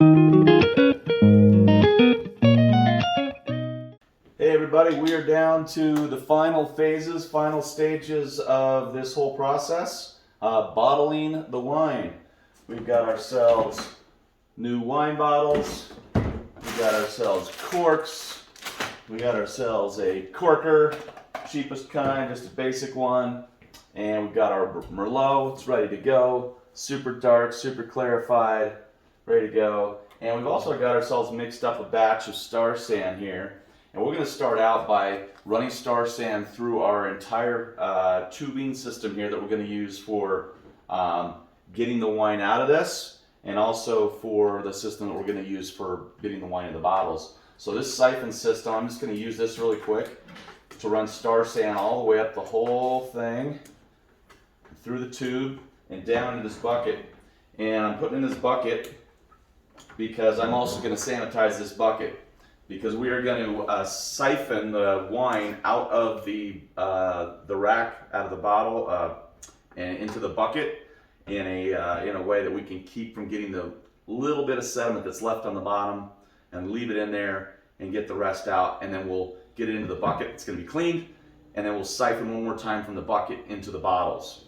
Hey everybody, we are down to the final phases, final stages of this whole process, bottling the wine. We've got ourselves new wine bottles, we got ourselves corks, we got ourselves a corker, cheapest kind, just a basic one, and we've got our Merlot, it's ready to go, super dark, super clarified, ready to go. And we've also got ourselves mixed up a batch of Star San here. And we're going to start out by running Star San through our entire tubing system here that we're going to use for getting the wine out of this, and also for the system that we're going to use for getting the wine in the bottles. So this siphon system, I'm just going to use this really quick to run Star San all the way up the whole thing, through the tube, and down in this bucket. And I'm putting in this bucket because I'm also going to sanitize this bucket, because we are going to siphon the wine out of the rack, out of the bottle, and into the bucket in a way that we can keep from getting the little bit of sediment that's left on the bottom, and leave it in there and get the rest out, and then we'll get it into the bucket. It's going to be cleaned, and then we'll siphon one more time from the bucket into the bottles.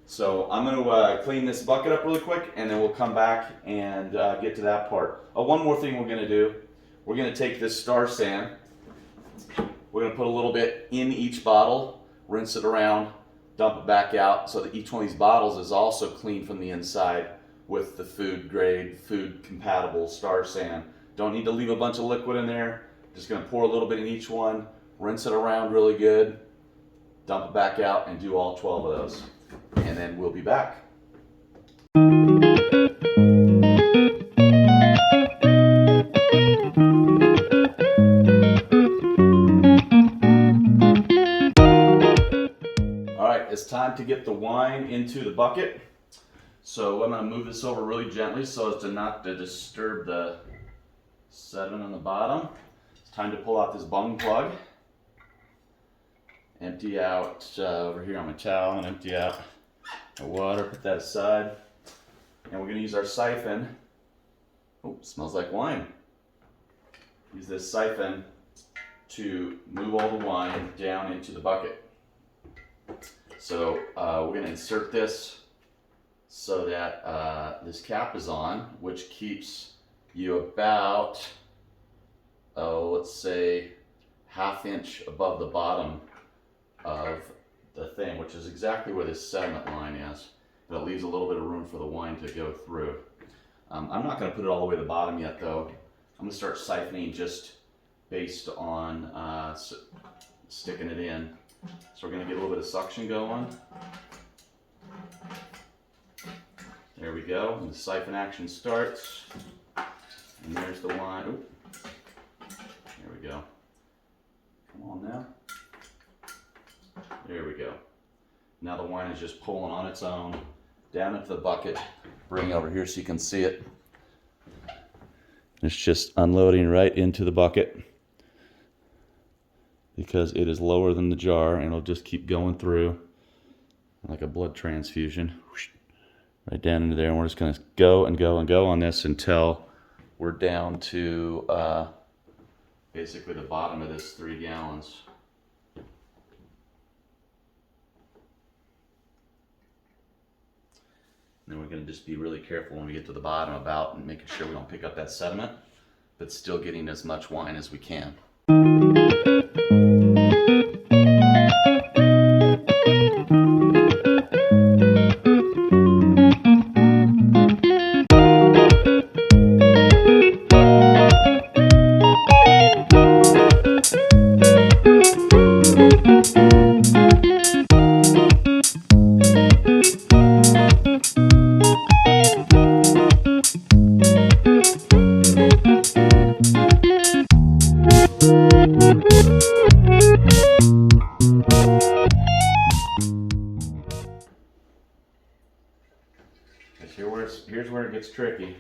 So I'm going to clean this bucket up really quick, and then we'll come back and get to that part. One more thing we're going to do. We're going to take this Star San, we're going to put a little bit in each bottle, rinse it around, dump it back out, so that each one of these bottles is also clean from the inside with the food grade, food compatible Star San. Don't need to leave a bunch of liquid in there, just going to pour a little bit in each one, rinse it around really good, dump it back out, and do all 12 of those. And then we'll be back. It's time to get the wine into the bucket. So I'm going to move this over really gently so as to not to disturb the sediment on the bottom. It's time to pull out this bung plug. Empty out over here on my towel, and empty out my water, put that aside. And we're going to use our siphon. Oh, smells like wine. Use this siphon to move all the wine down into the bucket. So we're going to insert this so that this cap is on, which keeps you about, let's say, ½ inch above the bottom of the thing, which is exactly where this sediment line is. But it leaves a little bit of room for the wine to go through. I'm not going to put it all the way to the bottom yet, though. I'm going to start siphoning just based on sticking it in. So we're going to get a little bit of suction going. There we go. And the siphon action starts. And there's the wine. Oop. There we go. Come on now. There we go. Now the wine is just pulling on its own down into the bucket. Bring it over here so you can see it. It's just unloading right into the bucket, because it is lower than the jar, and it'll just keep going through like a blood transfusion, right down into there. And we're just going to go and go and go on this until we're down to basically the bottom of this 3 gallons. And then we're going to just be really careful when we get to the bottom about making sure we don't pick up that sediment, but still getting as much wine as we can. Here's where it gets tricky.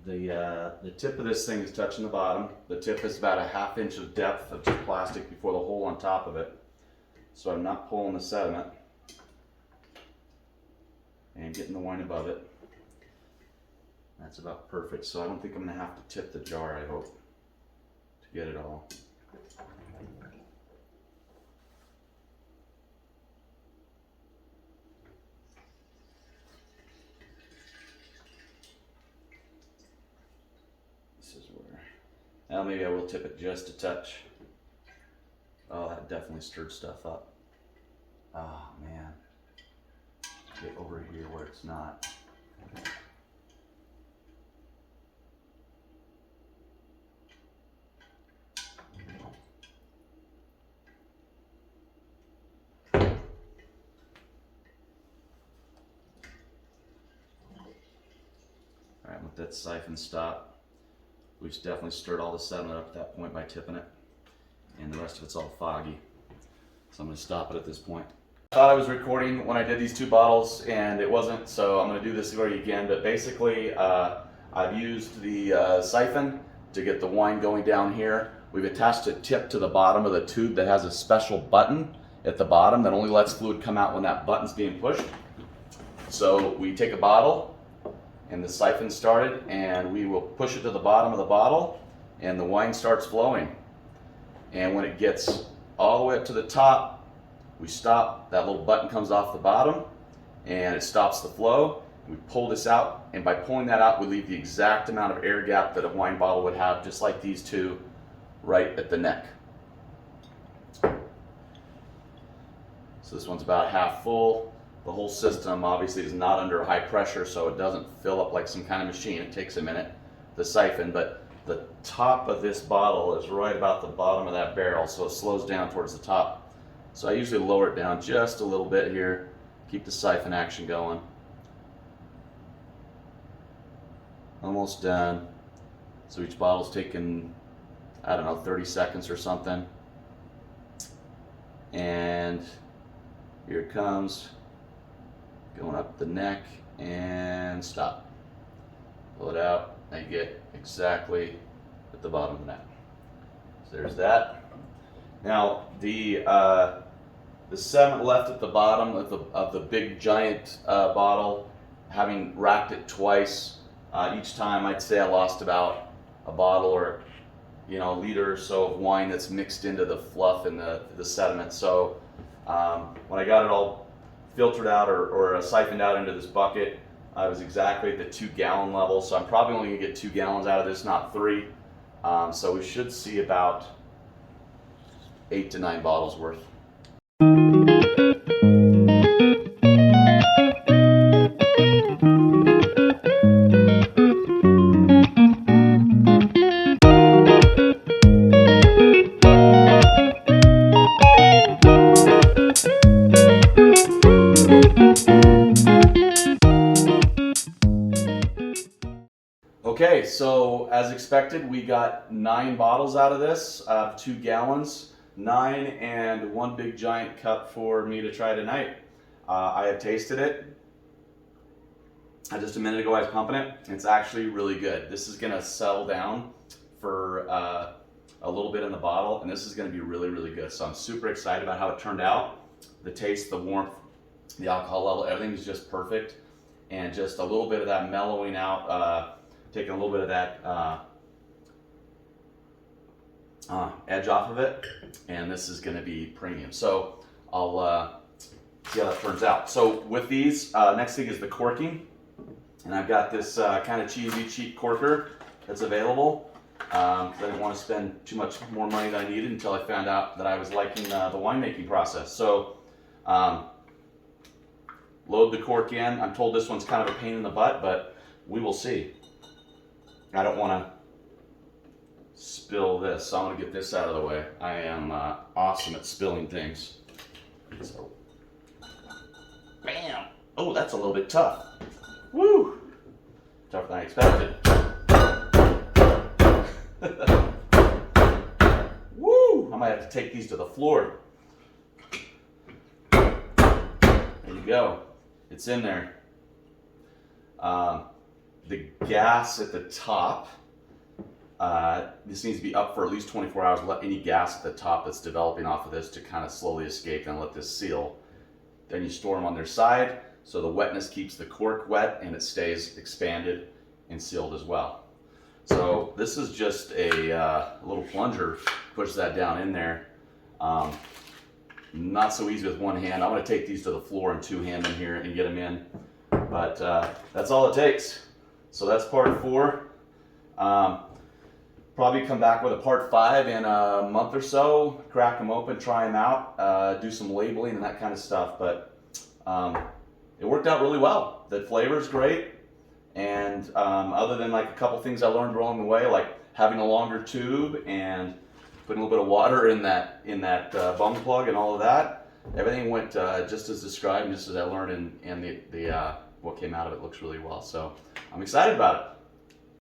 The tip of this thing is touching the bottom. The tip is about ½ inch of depth of just plastic before the hole on top of it. So I'm not pulling the sediment and getting the wine above it. That's about perfect. So I don't think I'm gonna have to tip the jar, I hope, to get it all. This is where, now maybe I will tip it just a touch. Oh, that definitely stirred stuff up. Oh man. Get over here where it's not. Alright, let that siphon stop. We've definitely stirred all the sediment up at that point by tipping it. And the rest of it's all foggy. So I'm going to stop it at this point. I thought I was recording when I did these 2 bottles and it wasn't, so I'm going to do this again. But basically, I've used the siphon to get the wine going down here. We've attached a tip to the bottom of the tube that has a special button at the bottom that only lets fluid come out when that button's being pushed. So we take a bottle and the siphon started and we will push it to the bottom of the bottle and the wine starts flowing. And when it gets all the way up to the top, we stop, that little button comes off the bottom and it stops the flow. We pull this out, and by pulling that out, we leave the exact amount of air gap that a wine bottle would have, just like these 2, right at the neck. So this one's about half full. The whole system obviously is not under high pressure, so it doesn't fill up like some kind of machine. It takes a minute, the siphon, but the top of this bottle is right about the bottom of that barrel, so it slows down towards the top. So I usually lower it down just a little bit here, keep the siphon action going. Almost done. So each bottle's taking, I don't know, 30 seconds or something. And here it comes, going up the neck and stop. Pull it out, and you get exactly at the bottom of the neck. So there's that. Now the sediment left at the bottom of the big giant bottle, having racked it twice, each time I'd say I lost about a bottle or a liter or so of wine that's mixed into the fluff and the sediment. So when I got it all filtered out or siphoned out into this bucket, I was exactly at the 2-gallon level. So I'm probably only gonna get 2 gallons out of this, not 3. So we should see about 8 to 9 bottles worth. Okay, so as expected, we got 9 bottles out of this, 2 gallons, 9 and 1 big giant cup for me to try tonight. I have tasted it. Just a minute ago I was pumping it. It's actually really good. This is gonna settle down for a little bit in the bottle, and this is gonna be really, really good. So I'm super excited about how it turned out. The taste, the warmth, the alcohol level, everything is just perfect. And just a little bit of that mellowing out, taking a little bit of that edge off of it, and this is going to be premium. So I'll see how that turns out. So with these, next thing is the corking, and I've got this kind of cheesy cheap corker that's available because I didn't want to spend too much more money than I needed until I found out that I was liking the winemaking process. So load the cork in. I'm told this one's kind of a pain in the butt, but we will see. I don't want to spill this, so I'm going to get this out of the way. I am awesome at spilling things. So, bam! Oh, that's a little bit tough. Woo! Tougher than I expected. Woo! I might have to take these to the floor. There you go. It's in there. The gas at the top, this needs to be up for at least 24 hours. Let any gas at the top that's developing off of this to kind of slowly escape, and let this seal. Then you store them on their side, so the wetness keeps the cork wet and it stays expanded. and sealed as well. So this is just a little plunger, push that down in there. Not so easy with one hand. I'm going to take these to the floor and two-hand them here and get them in. But that's all it takes. So that's part 4. Probably come back with a part 5 in a month or so, crack them open, try them out, do some labeling and that kind of stuff. But it worked out really well. The flavor's great. And other than like a couple things I learned along the way, like having a longer tube and putting a little bit of water in that bung plug and all of that, everything went just as described, just as I learned, and the what came out of it looks really well. So I'm excited about it.